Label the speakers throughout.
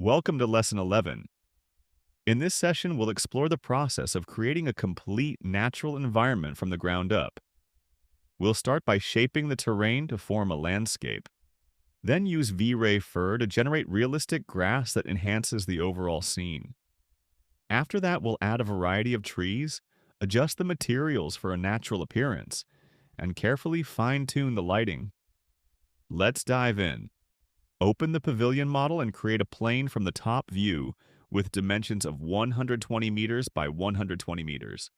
Speaker 1: Welcome to Lesson 11. In this session, we'll explore the process of creating a complete natural environment from the ground up. We'll start by shaping the terrain to form a landscape, then use V-Ray fur to generate realistic grass that enhances the overall scene. After that, we'll add a variety of trees, adjust the materials for a natural appearance, and carefully fine-tune the lighting. Let's dive in. Open the Pavilion model and create a plane from the top view with dimensions of 120 meters by 120 meters.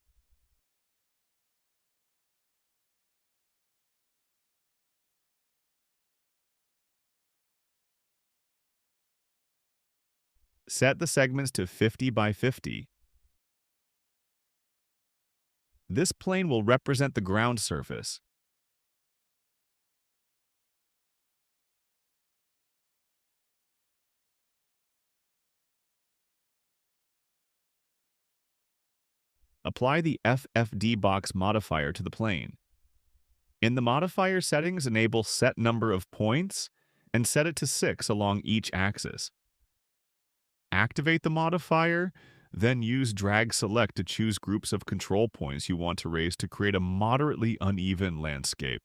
Speaker 1: Set the segments to 50 by 50. This plane will represent the ground surface. Apply the FFD box modifier to the plane. In the modifier settings, enable set number of points and set it to 6 along each axis. Activate the modifier, then use drag select to choose groups of control points you want to raise to create a moderately uneven landscape.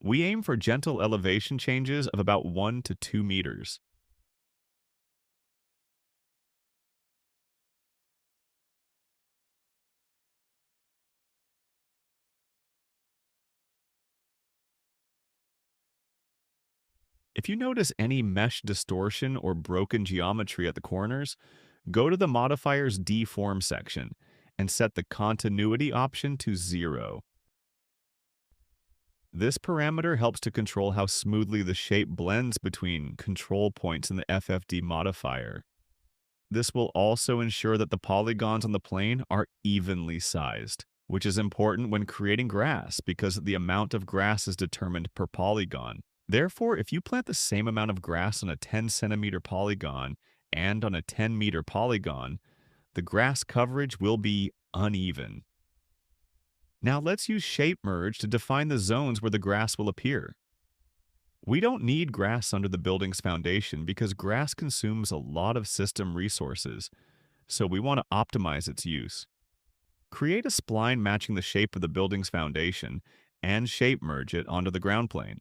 Speaker 1: We aim for gentle elevation changes of about 1 to 2 meters. If you notice any mesh distortion or broken geometry at the corners, go to the modifier's deform section and set the continuity option to 0. This parameter helps to control how smoothly the shape blends between control points in the FFD modifier. This will also ensure that the polygons on the plane are evenly sized, which is important when creating grass because the amount of grass is determined per polygon. Therefore, if you plant the same amount of grass on a 10 centimeter polygon and on a 10-meter polygon, the grass coverage will be uneven. Now let's use shape merge to define the zones where the grass will appear. We don't need grass under the building's foundation because grass consumes a lot of system resources, so we want to optimize its use. Create a spline matching the shape of the building's foundation and shape merge it onto the ground plane.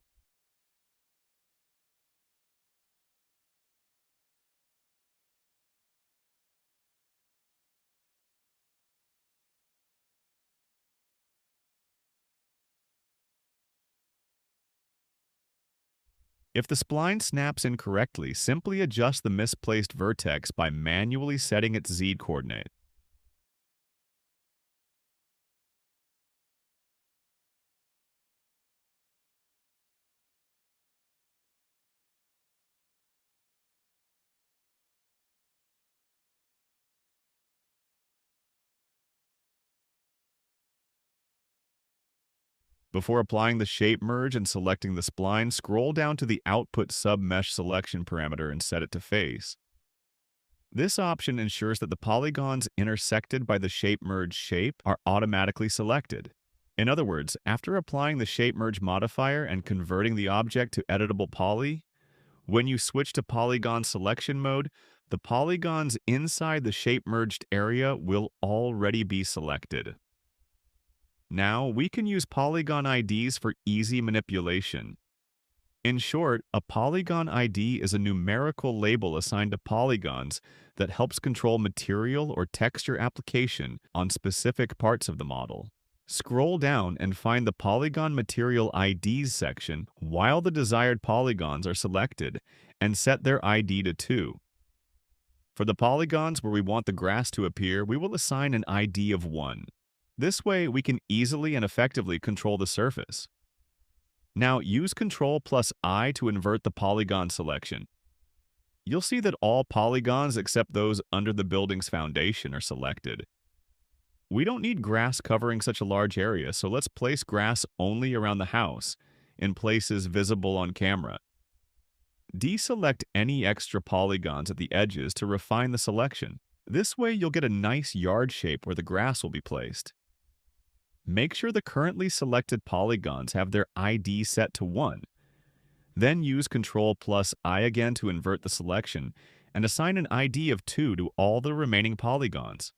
Speaker 1: If the spline snaps incorrectly, simply adjust the misplaced vertex by manually setting its z-coordinate. Before applying the shape merge and selecting the spline, scroll down to the Output Submesh Selection parameter and set it to Face. This option ensures that the polygons intersected by the shape merge shape are automatically selected. In other words, after applying the shape merge modifier and converting the object to editable poly, when you switch to polygon selection mode, the polygons inside the shape merged area will already be selected. Now, we can use polygon IDs for easy manipulation. In short, a polygon ID is a numerical label assigned to polygons that helps control material or texture application on specific parts of the model. Scroll down and find the Polygon Material IDs section while the desired polygons are selected and set their ID to 2. For the polygons where we want the grass to appear, we will assign an ID of 1. This way, we can easily and effectively control the surface. Now, use Ctrl plus I to invert the polygon selection. You'll see that all polygons except those under the building's foundation are selected. We don't need grass covering such a large area, so let's place grass only around the house, in places visible on camera. Deselect any extra polygons at the edges to refine the selection. This way you'll get a nice yard shape where the grass will be placed. Make sure the currently selected polygons have their ID set to 1. Then use Ctrl plus I again to invert the selection and assign an ID of 2 to all the remaining polygons.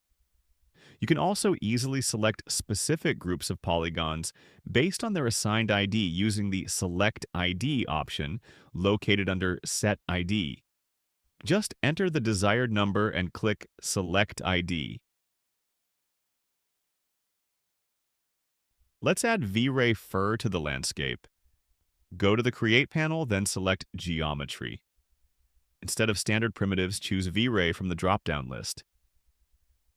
Speaker 1: You can also easily select specific groups of polygons based on their assigned ID using the Select ID option located under Set ID. Just enter the desired number and click Select ID. Let's add V-Ray fur to the landscape. Go to the Create panel, then select Geometry. Instead of standard primitives, choose V-Ray from the drop-down list.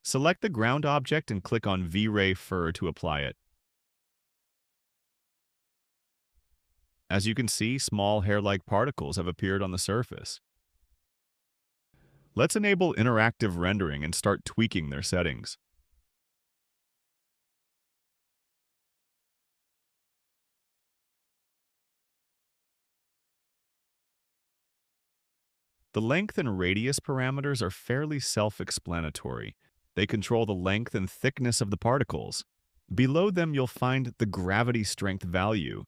Speaker 1: Select the ground object and click on V-Ray fur to apply it. As you can see, small hair-like particles have appeared on the surface. Let's enable interactive rendering and start tweaking their settings. The length and radius parameters are fairly self-explanatory. They control the length and thickness of the particles. Below them, you'll find the gravity strength value,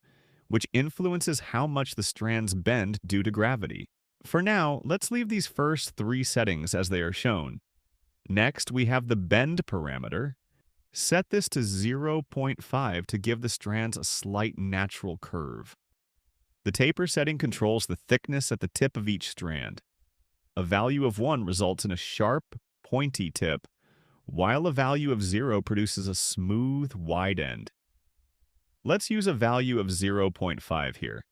Speaker 1: which influences how much the strands bend due to gravity. For now, let's leave these first 3 settings as they are shown. Next, we have the bend parameter. Set this to 0.5 to give the strands a slight natural curve. The taper setting controls the thickness at the tip of each strand. A value of 1 results in a sharp, pointy tip, while a value of 0 produces a smooth, wide end. Let's use a value of 0.5 here.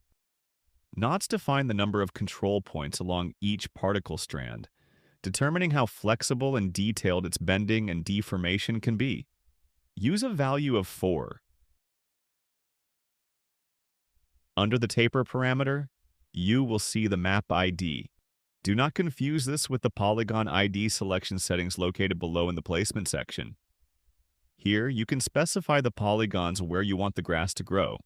Speaker 1: Knots define the number of control points along each particle strand, determining how flexible and detailed its bending and deformation can be. Use a value of 4. Under the taper parameter, you will see the map ID. Do not confuse this with the polygon ID selection settings located below in the placement section. Here, you can specify the polygons where you want the grass to grow.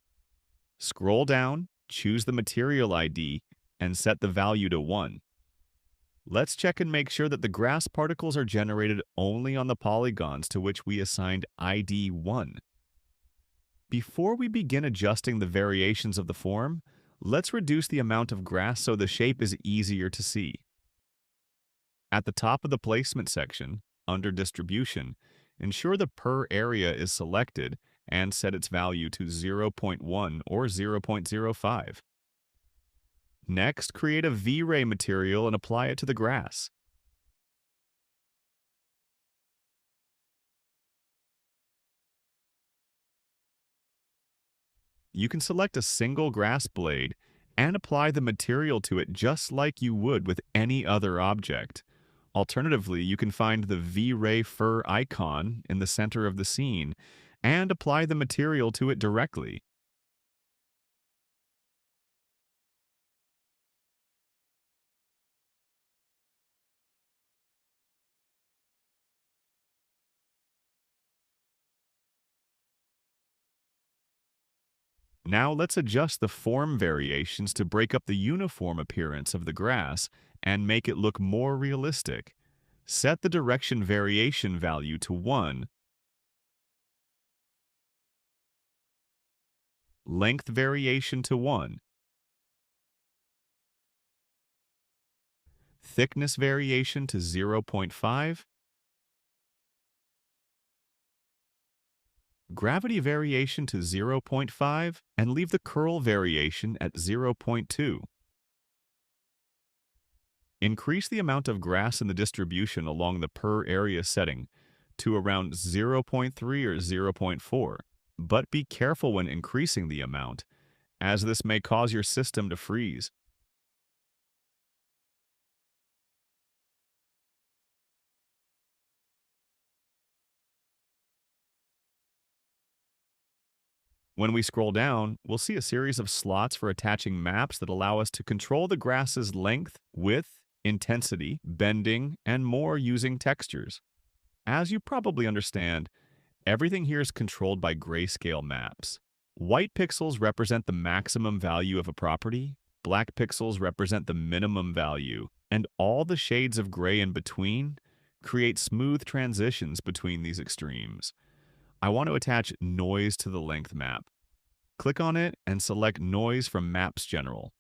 Speaker 1: Scroll down, choose the material ID, and set the value to 1. Let's check and make sure that the grass particles are generated only on the polygons to which we assigned ID 1. Before we begin adjusting the variations of the form, let's reduce the amount of grass so the shape is easier to see. At the top of the placement section, under Distribution, ensure the per area is selected and set its value to 0.1 or 0.05. Next, create a V-Ray material and apply it to the grass. You can select a single grass blade and apply the material to it just like you would with any other object. Alternatively, you can find the V-Ray fur icon in the center of the scene and apply the material to it directly. Now let's adjust the form variations to break up the uniform appearance of the grass and make it look more realistic. Set the direction variation value to 1, length variation to 1, thickness variation to 0.5, gravity variation to 0.5, and leave the curl variation at 0.2. Increase the amount of grass in the distribution along the per area setting to around 0.3 or 0.4, but be careful when increasing the amount, as this may cause your system to freeze. When we scroll down, we'll see a series of slots for attaching maps that allow us to control the grass's length, width, intensity, bending, and more using textures. As you probably understand, everything here is controlled by grayscale maps. White pixels represent the maximum value of a property, Black pixels represent the minimum value, and all the shades of gray in between create smooth transitions between these extremes. I want to attach noise to the length map. Click on it and select Noise from Maps General.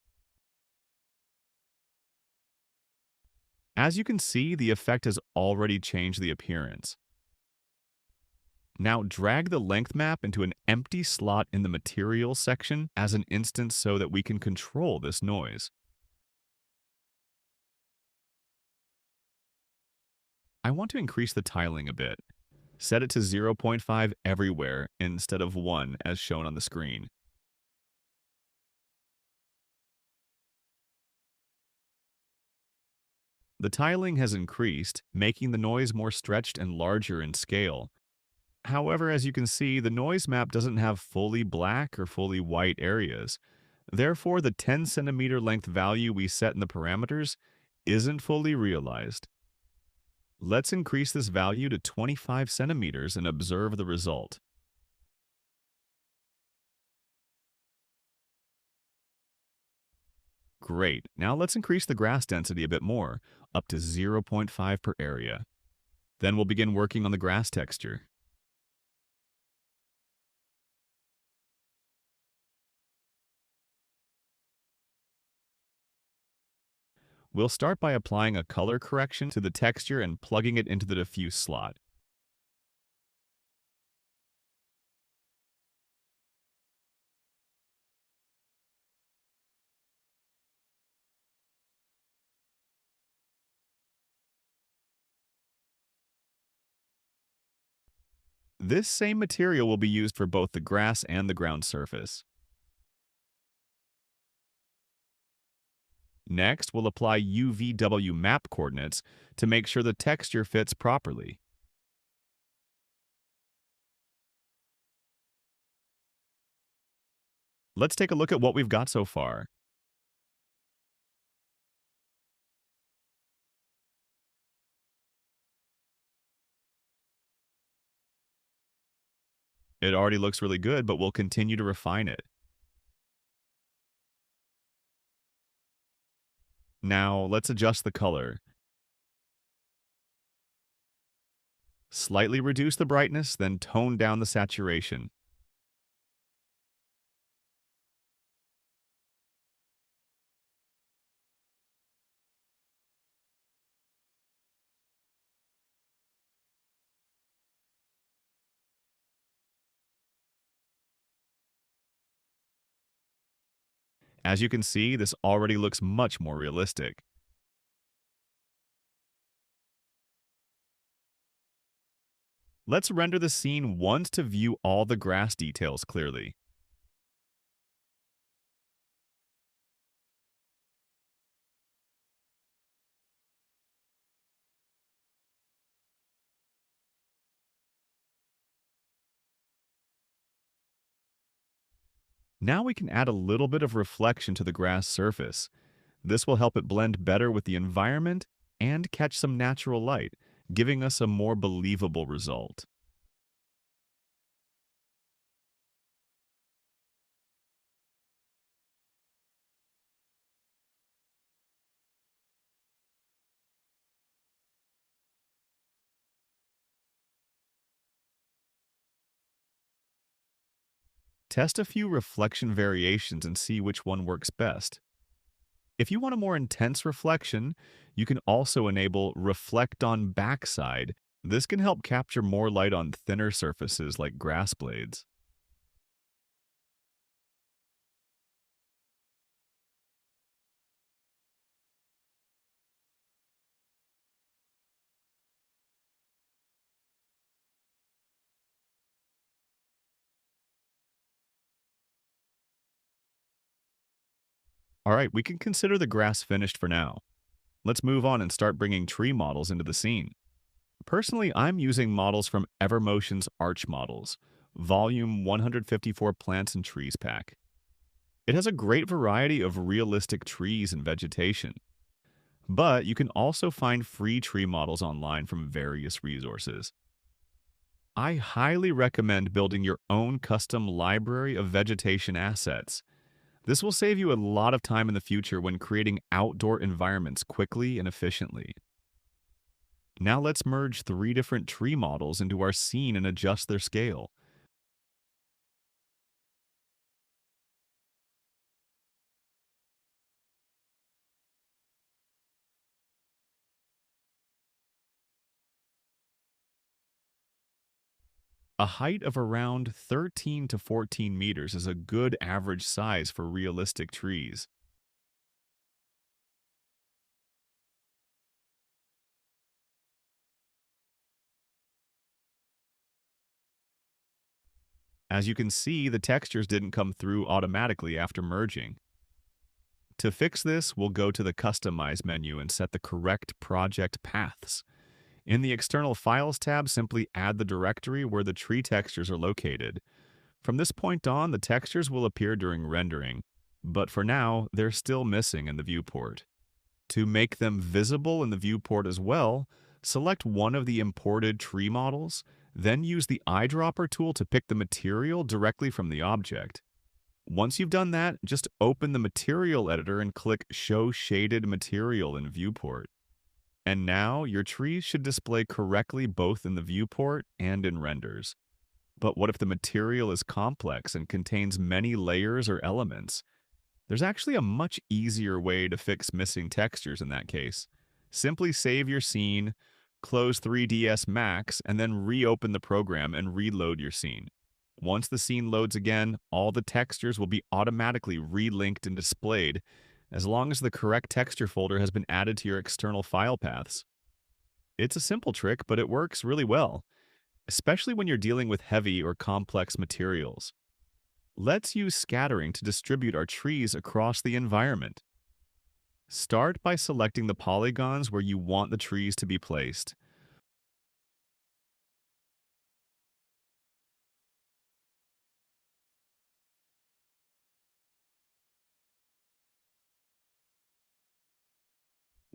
Speaker 1: As you can see, the effect has already changed the appearance. Now drag the length map into an empty slot in the Materials section as an instance so that we can control this noise. I want to increase the tiling a bit. Set it to 0.5 everywhere instead of 1 as shown on the screen. The tiling has increased, making the noise more stretched and larger in scale. However, as you can see, the noise map doesn't have fully black or fully white areas. Therefore, the 10 centimeter length value we set in the parameters isn't fully realized. Let's increase this value to 25 centimeters and observe the result. Great. Now let's increase the grass density a bit more, up to 0.5 per area. Then we'll begin working on the grass texture. We'll start by applying a color correction to the texture and plugging it into the diffuse slot. This same material will be used for both the grass and the ground surface. Next, we'll apply UVW map coordinates to make sure the texture fits properly. Let's take a look at what we've got so far. It already looks really good, but we'll continue to refine it. Now, let's adjust the color. Slightly reduce the brightness, then tone down the saturation. As you can see, this already looks much more realistic. Let's render the scene once to view all the grass details clearly. Now we can add a little bit of reflection to the grass surface. This will help it blend better with the environment and catch some natural light, giving us a more believable result. Test a few reflection variations and see which one works best. If you want a more intense reflection, you can also enable Reflect on Backside. This can help capture more light on thinner surfaces like grass blades. All right, we can consider the grass finished for now. Let's move on and start bringing tree models into the scene. Personally, I'm using models from Evermotion's Arch Models, Volume 154 Plants and Trees pack. It has a great variety of realistic trees and vegetation. But you can also find free tree models online from various resources. I highly recommend building your own custom library of vegetation assets. This will save you a lot of time in the future when creating outdoor environments quickly and efficiently. Now let's merge three different tree models into our scene and adjust their scale. A height of around 13 to 14 meters is a good average size for realistic trees. As you can see, the textures didn't come through automatically after merging. To fix this, we'll go to the Customize menu and set the correct project paths. In the External Files tab, simply add the directory where the tree textures are located. From this point on, the textures will appear during rendering, but for now, they're still missing in the viewport. To make them visible in the viewport as well, select one of the imported tree models, then use the eyedropper tool to pick the material directly from the object. Once you've done that, just open the material editor and click Show Shaded Material in Viewport. And now your trees should display correctly both in the viewport and in renders. But what if the material is complex and contains many layers or elements? There's actually a much easier way to fix missing textures in that case. Simply save your scene, close 3ds Max, and then reopen the program and reload your scene. Once the scene loads again, all the textures will be automatically relinked and displayed as long as the correct texture folder has been added to your external file paths. It's a simple trick, but it works really well, especially when you're dealing with heavy or complex materials. Let's use scattering to distribute our trees across the environment. Start by selecting the polygons where you want the trees to be placed.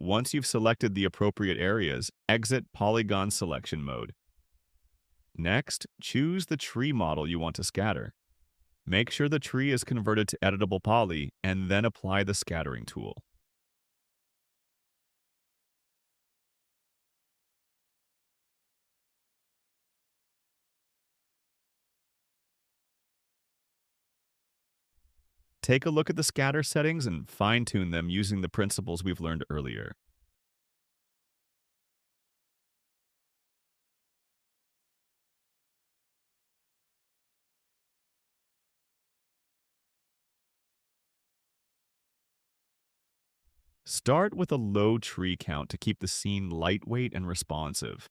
Speaker 1: Once you've selected the appropriate areas, exit Polygon Selection mode. Next, choose the tree model you want to scatter. Make sure the tree is converted to editable poly, and then apply the scattering tool. Take a look at the scatter settings and fine-tune them using the principles we've learned earlier. Start with a low tree count to keep the scene lightweight and responsive.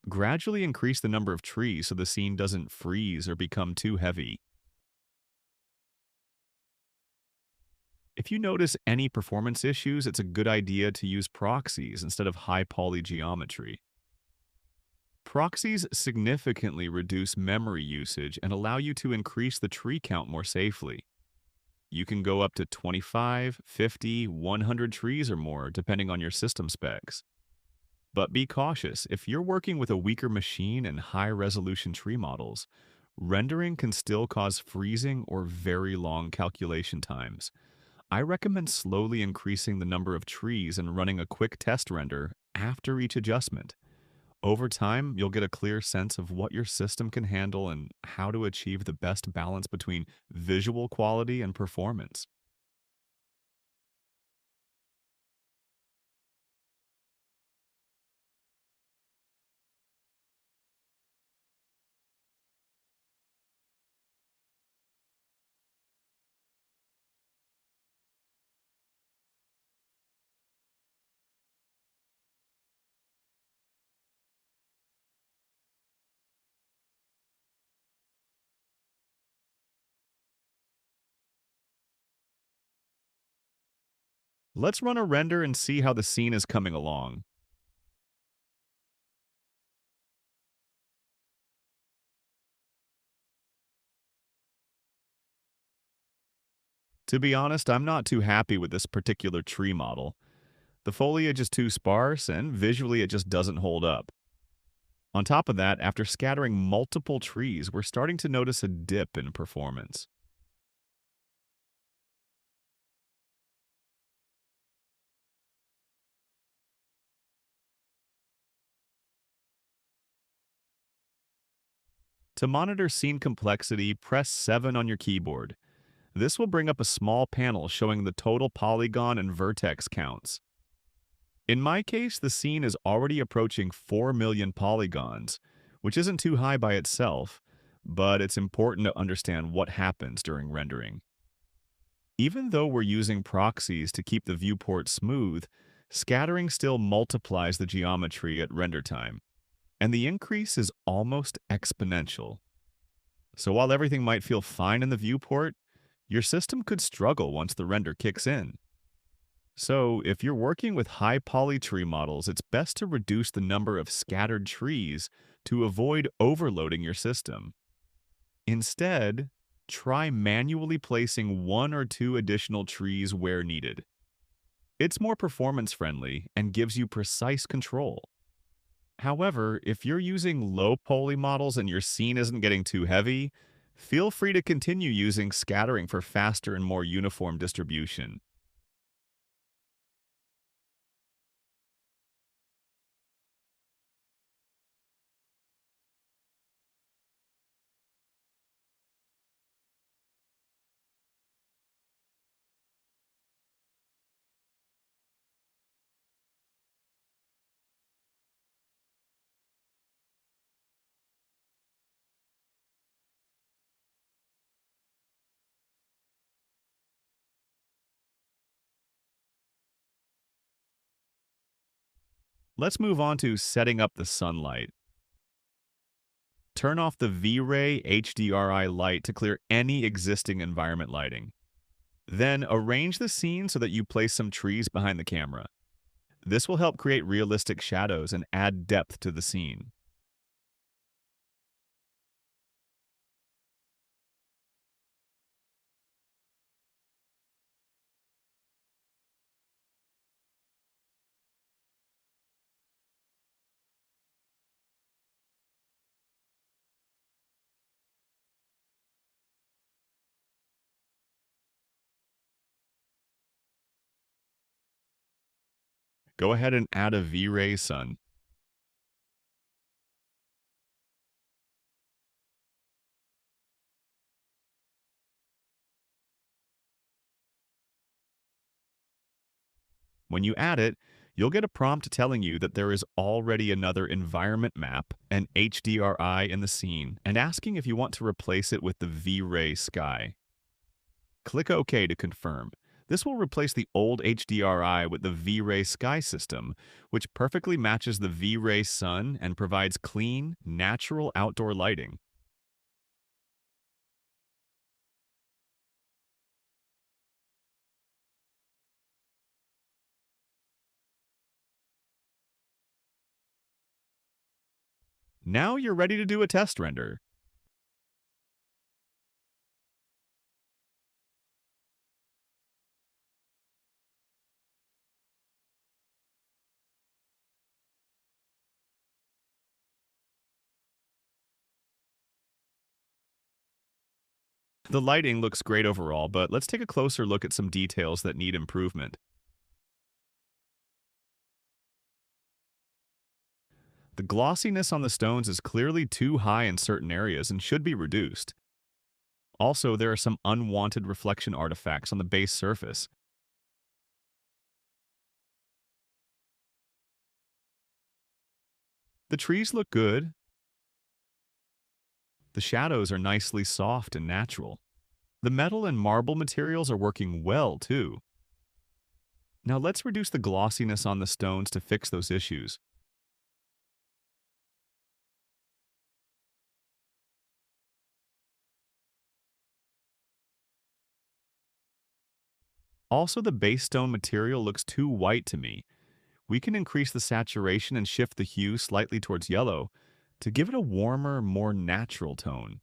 Speaker 1: Gradually increase the number of trees so the scene doesn't freeze or become too heavy. If you notice any performance issues, it's a good idea to use proxies instead of high poly geometry. Proxies significantly reduce memory usage and allow you to increase the tree count more safely. You can go up to 25, 50, 100 trees or more, depending on your system specs. But be cautious, if you're working with a weaker machine and high-resolution tree models, rendering can still cause freezing or very long calculation times. I recommend slowly increasing the number of trees and running a quick test render after each adjustment. Over time, you'll get a clear sense of what your system can handle and how to achieve the best balance between visual quality and performance. Let's run a render and see how the scene is coming along. To be honest, I'm not too happy with this particular tree model. The foliage is too sparse, and visually it just doesn't hold up. On top of that, after scattering multiple trees, we're starting to notice a dip in performance. To monitor scene complexity, press 7 on your keyboard. This will bring up a small panel showing the total polygon and vertex counts. In my case, the scene is already approaching 4 million polygons, which isn't too high by itself, but it's important to understand what happens during rendering. Even though we're using proxies to keep the viewport smooth, scattering still multiplies the geometry at render time, and the increase is almost exponential. So while everything might feel fine in the viewport, your system could struggle once the render kicks in. So if you're working with high poly tree models, it's best to reduce the number of scattered trees to avoid overloading your system. Instead, try manually placing one or two additional trees where needed. It's more performance friendly and gives you precise control. However, if you're using low poly models and your scene isn't getting too heavy, feel free to continue using scattering for faster and more uniform distribution. Let's move on to setting up the sunlight. Turn off the V-Ray HDRI light to clear any existing environment lighting. Then arrange the scene so that you place some trees behind the camera. This will help create realistic shadows and add depth to the scene. Go ahead and add a V-Ray sun. When you add it, you'll get a prompt telling you that there is already another environment map, an HDRI in the scene, and asking if you want to replace it with the V-Ray sky. Click OK to confirm. This will replace the old HDRI with the V-Ray sky system, which perfectly matches the V-Ray sun and provides clean, natural outdoor lighting. Now you're ready to do a test render. The lighting looks great overall, but let's take a closer look at some details that need improvement. The glossiness on the stones is clearly too high in certain areas and should be reduced. Also, there are some unwanted reflection artifacts on the base surface. The trees look good. The shadows are nicely soft and natural. The metal and marble materials are working well, too. Now let's reduce the glossiness on the stones to fix those issues. Also, the base stone material looks too white to me. We can increase the saturation and shift the hue slightly towards yellow to give it a warmer, more natural tone.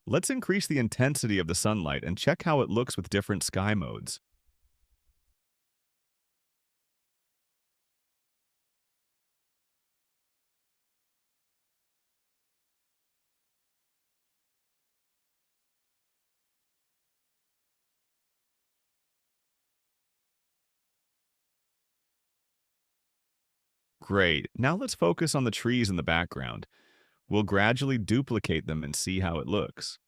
Speaker 1: Let's increase the intensity of the sunlight and check how it looks with different sky modes. Great. Now let's focus on the trees in the background. We'll gradually duplicate them and see how it looks.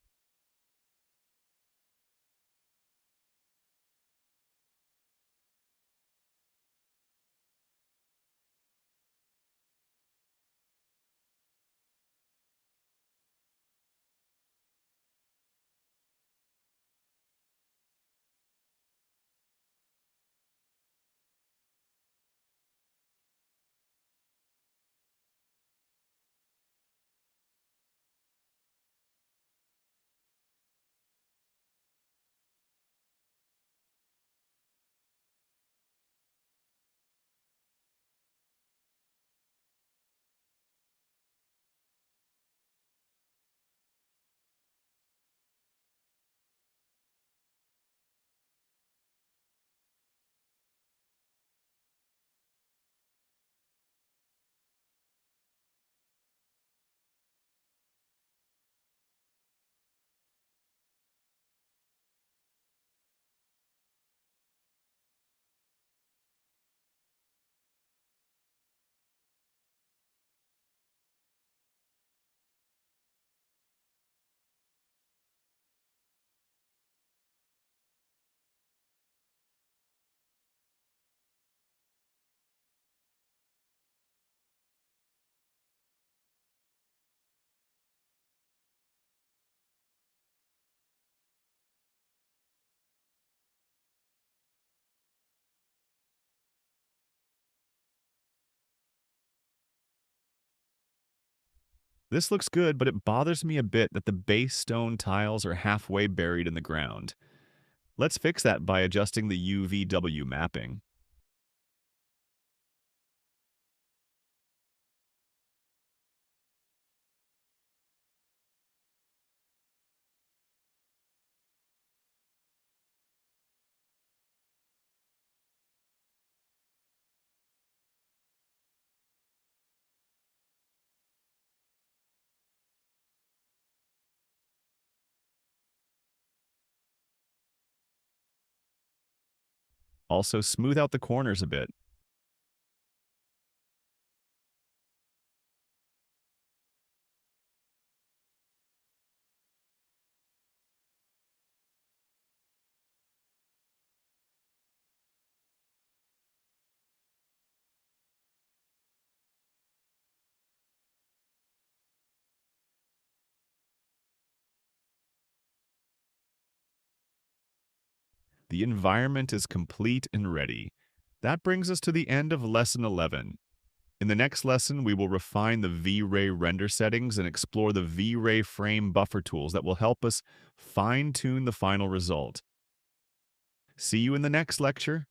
Speaker 1: This looks good, but it bothers me a bit that the base stone tiles are halfway buried in the ground. Let's fix that by adjusting the UVW mapping. Also, smooth out the corners a bit. The environment is complete and ready. That brings us to the end of Lesson 11. In the next lesson, we will refine the V-Ray render settings and explore the V-Ray frame buffer tools that will help us fine-tune the final result. See you in the next lecture.